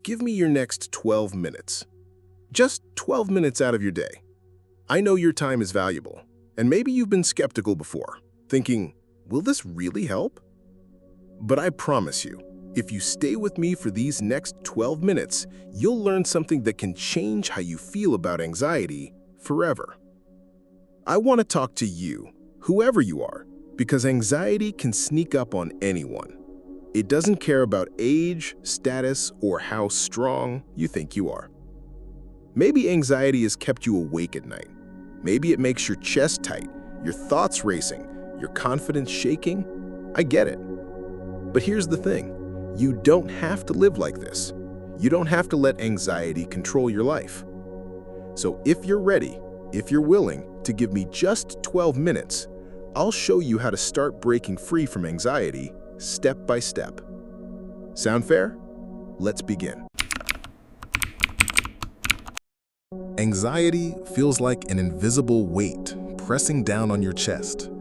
Give me your next 12 minutes. Just 12 minutes out of your day. I know your time is valuable, and maybe you've been skeptical before, thinking, will this really help? But I promise you, if you stay with me for these next 12 minutes, you'll learn something that can change how you feel about anxiety forever. I want to talk to you, whoever you are, because anxiety can sneak up on anyone. It doesn't care about age, status, or how strong you think you are. Maybe anxiety has kept you awake at night. Maybe it makes your chest tight, your thoughts racing, your confidence shaking. I get it. But here's the thing. You don't have to live like this. You don't have to let anxiety control your life. So if you're ready, if you're willing to give me just 12 minutes, I'll show you how to start breaking free from anxiety step by step. Sound fair? Let's begin. Anxiety feels like an invisible weight pressing down on your chest,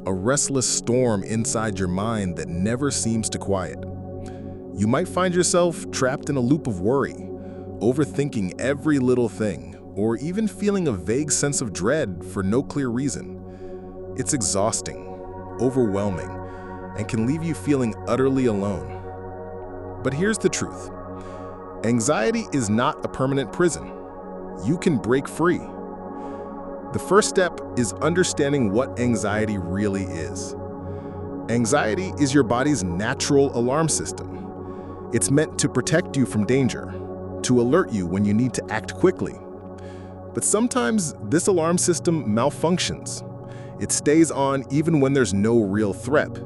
a restless storm inside your mind that never seems to quiet. You might find yourself trapped in a loop of worry, overthinking every little thing, or even feeling a vague sense of dread for no clear reason. It's exhausting, overwhelming, and can leave you feeling utterly alone. But here's the truth. Anxiety is not a permanent prison. You can break free. The first step is understanding what anxiety really is. Anxiety is your body's natural alarm system. It's meant to protect you from danger, to alert you when you need to act quickly. But sometimes this alarm system malfunctions. It stays on even when there's no real threat.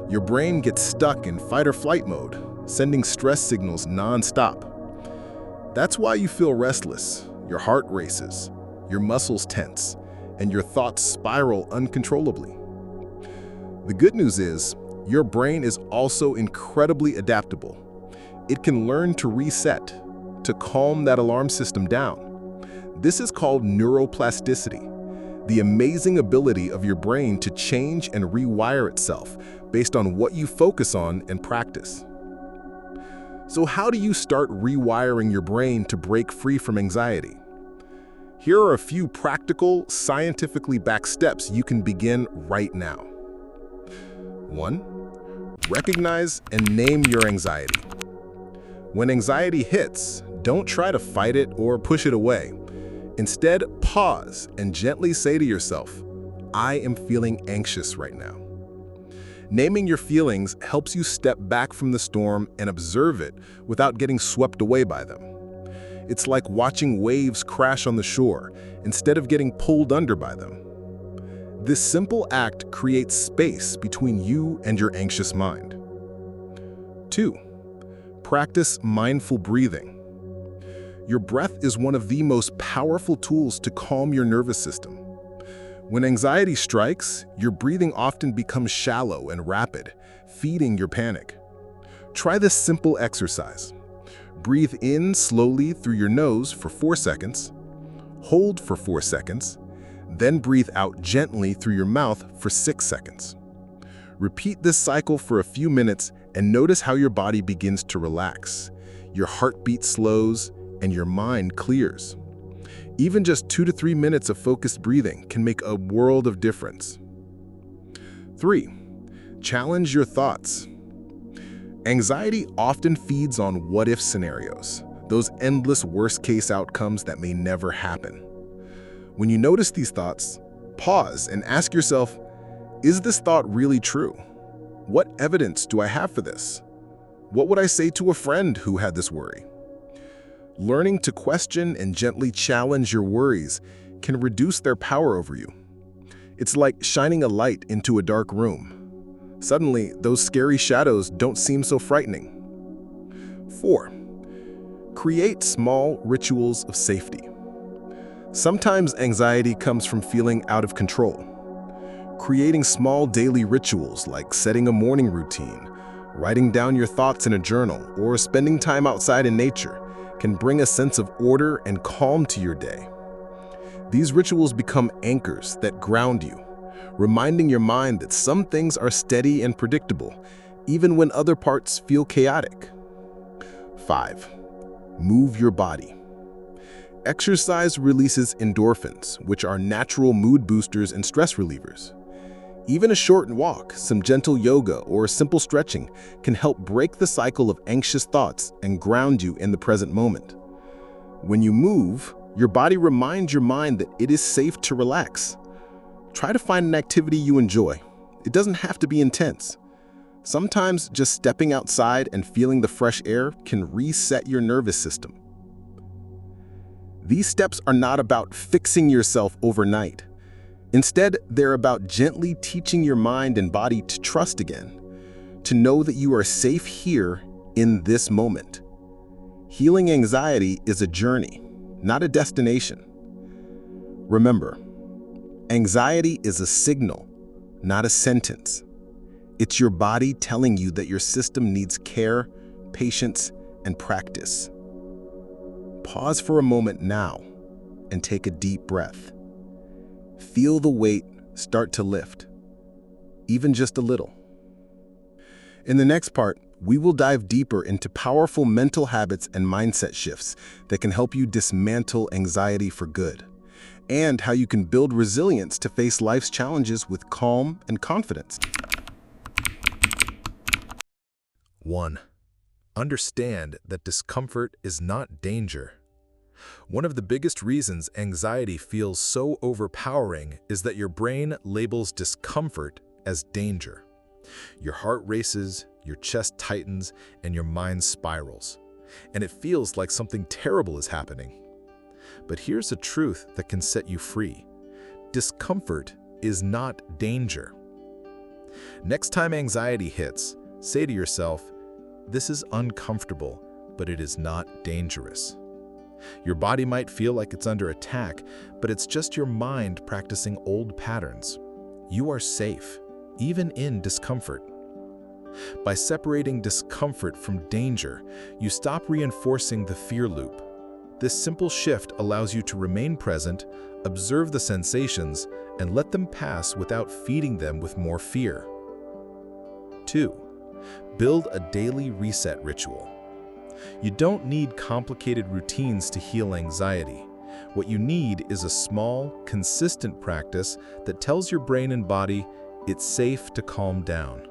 Your brain gets stuck in fight or flight mode, sending stress signals non-stop. That's why you feel restless, your heart races, your muscles tense, and your thoughts spiral uncontrollably. The good news is, your brain is also incredibly adaptable. It can learn to reset, to calm that alarm system down. This is called neuroplasticity, the amazing ability of your brain to change and rewire itself based on what you focus on and practice. So how do you start rewiring your brain to break free from anxiety? Here are a few practical, scientifically backed steps you can begin right now. 1. Recognize and name your anxiety. When anxiety hits, don't try to fight it or push it away. Instead, pause and gently say to yourself, I am feeling anxious right now. Naming your feelings helps you step back from the storm and observe it without getting swept away by them. It's like watching waves crash on the shore instead of getting pulled under by them. This simple act creates space between you and your anxious mind. 2. Practice mindful breathing. Your breath is one of the most powerful tools to calm your nervous system. When anxiety strikes, your breathing often becomes shallow and rapid, feeding your panic. Try this simple exercise. Breathe in slowly through your nose for 4 seconds, hold for 4 seconds, then breathe out gently through your mouth for 6 seconds. Repeat this cycle for a few minutes and notice how your body begins to relax. Your heartbeat slows and your mind clears. Even just 2 to 3 minutes of focused breathing can make a world of difference. 3. Challenge your thoughts. Anxiety often feeds on what-if scenarios, those endless worst-case outcomes that may never happen. When you notice these thoughts, pause and ask yourself, is this thought really true? What evidence do I have for this? What would I say to a friend who had this worry? Learning to question and gently challenge your worries can reduce their power over you. It's like shining a light into a dark room. Suddenly, those scary shadows don't seem so frightening. 4. Create small rituals of safety. Sometimes anxiety comes from feeling out of control. Creating small daily rituals like setting a morning routine, writing down your thoughts in a journal, or spending time outside in nature can bring a sense of order and calm to your day. These rituals become anchors that ground you, reminding your mind that some things are steady and predictable, even when other parts feel chaotic. 5. Move your body. Exercise releases endorphins, which are natural mood boosters and stress relievers. Even a short walk, some gentle yoga, or simple stretching can help break the cycle of anxious thoughts and ground you in the present moment. When you move, your body reminds your mind that it is safe to relax. Try to find an activity you enjoy. It doesn't have to be intense. Sometimes just stepping outside and feeling the fresh air can reset your nervous system. These steps are not about fixing yourself overnight. Instead, they're about gently teaching your mind and body to trust again, to know that you are safe here in this moment. Healing anxiety is a journey, not a destination. Remember, anxiety is a signal, not a sentence. It's your body telling you that your system needs care, patience, and practice. Pause for a moment now and take a deep breath. Feel the weight start to lift, even just a little. In the next part, we will dive deeper into powerful mental habits and mindset shifts that can help you dismantle anxiety for good, and how you can build resilience to face life's challenges with calm and confidence. 1. Understand that discomfort is not danger. One of the biggest reasons anxiety feels so overpowering is that your brain labels discomfort as danger. Your heart races, your chest tightens, and your mind spirals. And it feels like something terrible is happening. But here's a truth that can set you free. Discomfort is not danger. Next time anxiety hits, say to yourself, "This is uncomfortable, but it is not dangerous." Your body might feel like it's under attack, but it's just your mind practicing old patterns. You are safe, even in discomfort. By separating discomfort from danger, you stop reinforcing the fear loop. This simple shift allows you to remain present, observe the sensations, and let them pass without feeding them with more fear. 2. Build a daily reset ritual. You don't need complicated routines to heal anxiety. What you need is a small, consistent practice that tells your brain and body it's safe to calm down.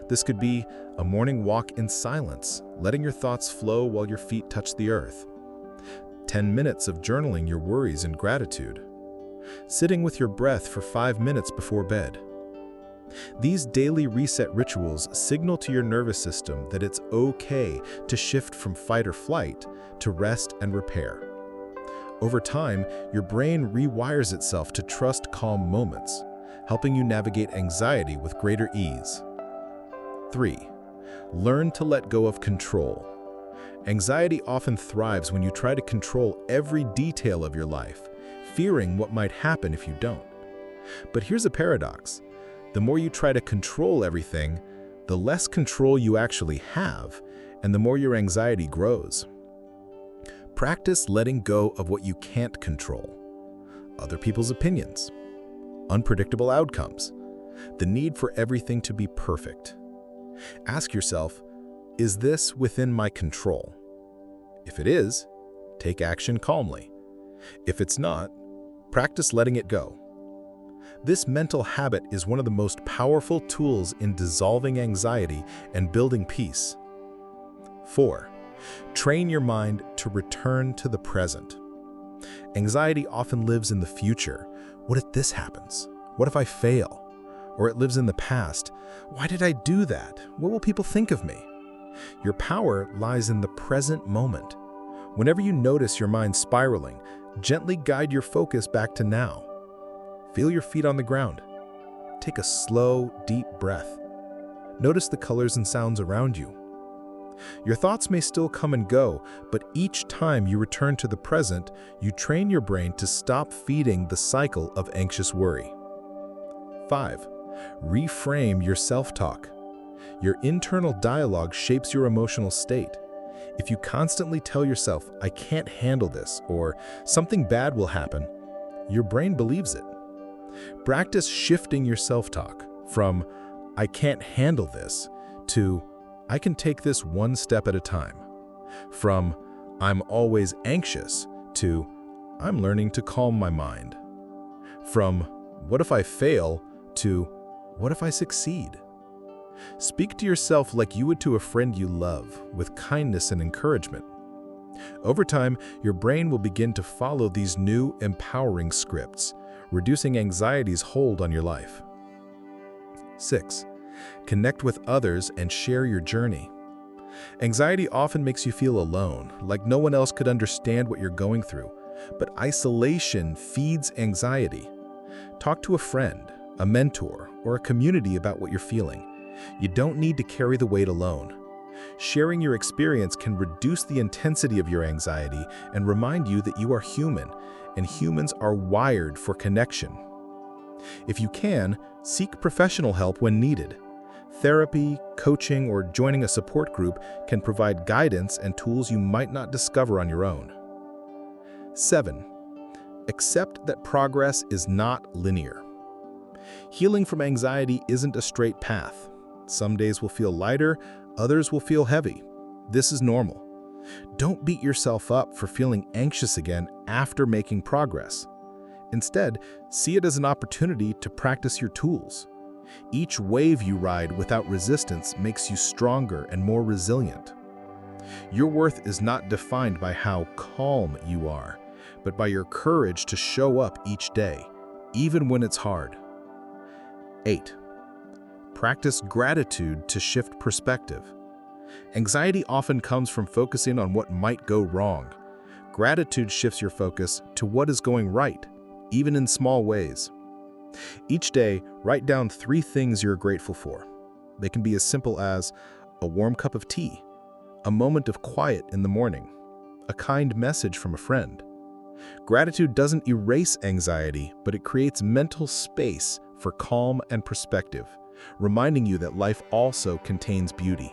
This could be a morning walk in silence, letting your thoughts flow while your feet touch the earth. 10 minutes of journaling your worries and gratitude. Sitting with your breath for 5 minutes before bed. These daily reset rituals signal to your nervous system that it's okay to shift from fight or flight to rest and repair. Over time, your brain rewires itself to trust calm moments, helping you navigate anxiety with greater ease. 3. Learn to let go of control. Anxiety often thrives when you try to control every detail of your life, fearing what might happen if you don't. But here's a paradox. The more you try to control everything, the less control you actually have, and the more your anxiety grows. Practice letting go of what you can't control. Other people's opinions, unpredictable outcomes, the need for everything to be perfect. Ask yourself, is this within my control? If it is, take action calmly. If it's not, practice letting it go. This mental habit is one of the most powerful tools in dissolving anxiety and building peace. 4. Train your mind to return to the present. Anxiety often lives in the future. What if this happens? What if I fail? Or it lives in the past. Why did I do that? What will people think of me? Your power lies in the present moment. Whenever you notice your mind spiraling, gently guide your focus back to now. Feel your feet on the ground. Take a slow, deep breath. Notice the colors and sounds around you. Your thoughts may still come and go, but each time you return to the present, you train your brain to stop feeding the cycle of anxious worry. 5. Reframe your self-talk. Your internal dialogue shapes your emotional state. If you constantly tell yourself, "I can't handle this," or "something bad will happen," your brain believes it. Practice shifting your self-talk from "I can't handle this" to "I can take this one step at a time," from "I'm always anxious" to "I'm learning to calm my mind." From "What if I fail?" to "What if I succeed?" Speak to yourself like you would to a friend you love, with kindness and encouragement. Over time, your brain will begin to follow these new, empowering scripts, reducing anxiety's hold on your life. 6. Connect with others and share your journey. Anxiety often makes you feel alone, like no one else could understand what you're going through. But isolation feeds anxiety. Talk to a friend, a mentor, or a community about what you're feeling. You don't need to carry the weight alone. Sharing your experience can reduce the intensity of your anxiety and remind you that you are human, and humans are wired for connection. If you can, seek professional help when needed. Therapy, coaching, or joining a support group can provide guidance and tools you might not discover on your own. 7. Accept that progress is not linear. Healing from anxiety isn't a straight path. Some days will feel lighter, others will feel heavy. This is normal. Don't beat yourself up for feeling anxious again after making progress. Instead, see it as an opportunity to practice your tools. Each wave you ride without resistance makes you stronger and more resilient. Your worth is not defined by how calm you are, but by your courage to show up each day, even when it's hard. 8. Practice gratitude to shift perspective. Anxiety often comes from focusing on what might go wrong. Gratitude shifts your focus to what is going right, even in small ways. Each day, write down 3 things you're grateful for. They can be as simple as a warm cup of tea, a moment of quiet in the morning, a kind message from a friend. Gratitude doesn't erase anxiety, but it creates mental space for calm and perspective, reminding you that life also contains beauty.